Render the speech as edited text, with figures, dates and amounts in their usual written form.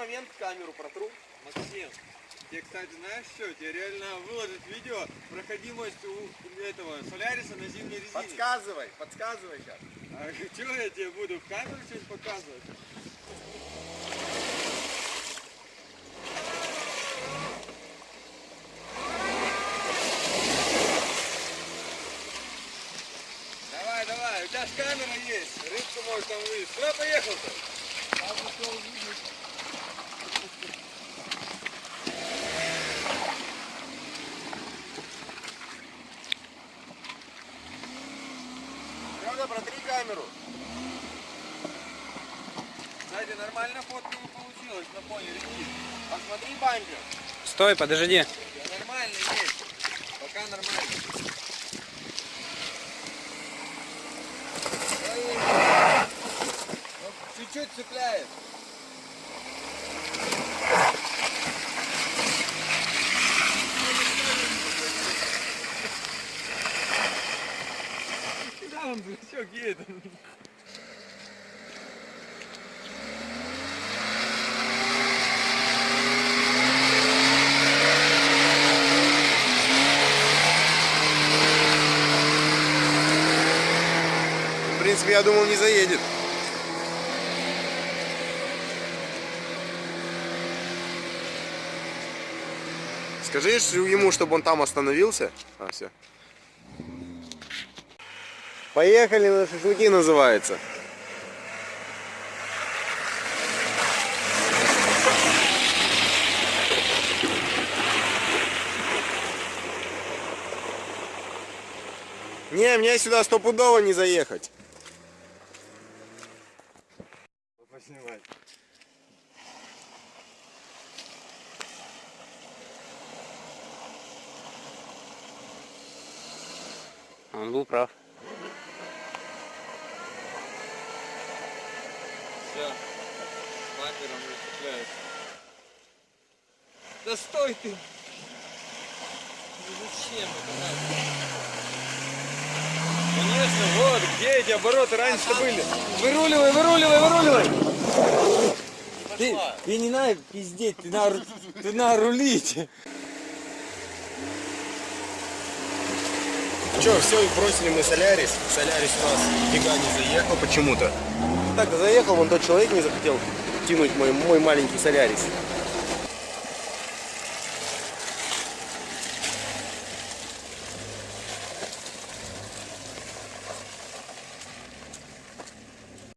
момент камеру протру. Максим, тебе, кстати, знаешь что? Тебе реально выложить видео проходимость у этого Соляриса на зимней резине. Подсказывай сейчас. А что я тебе буду в камеру что-нибудь показывать? Давай, у тебя же камера есть, рыбку можешь там вывести. Куда поехал-то? Серега, протри камеру. Кстати, нормально фотка получилась на фоне реки. Посмотри бампер. Стой, подожди. Нормально есть, пока нормально. Чуть-чуть цепляет. Куда он, дурачок, едет? В принципе, я думал, не заедет. Скажи ему, чтобы он там остановился. А, все. Поехали на шашлыки, называется. Не, мне сюда стопудово не заехать. Поснимать. Он был прав. Все, бампером зацепляется. Да стой ты! Ну зачем это надо? Конечно, вот, где эти обороты раньше были? Выруливай! Ты не надо пиздеть, ты надо рулить. Че, все, бросили мы Солярис. Солярис у нас фига не заехал почему-то. Так, заехал, вон тот человек не захотел тянуть мой маленький Солярис.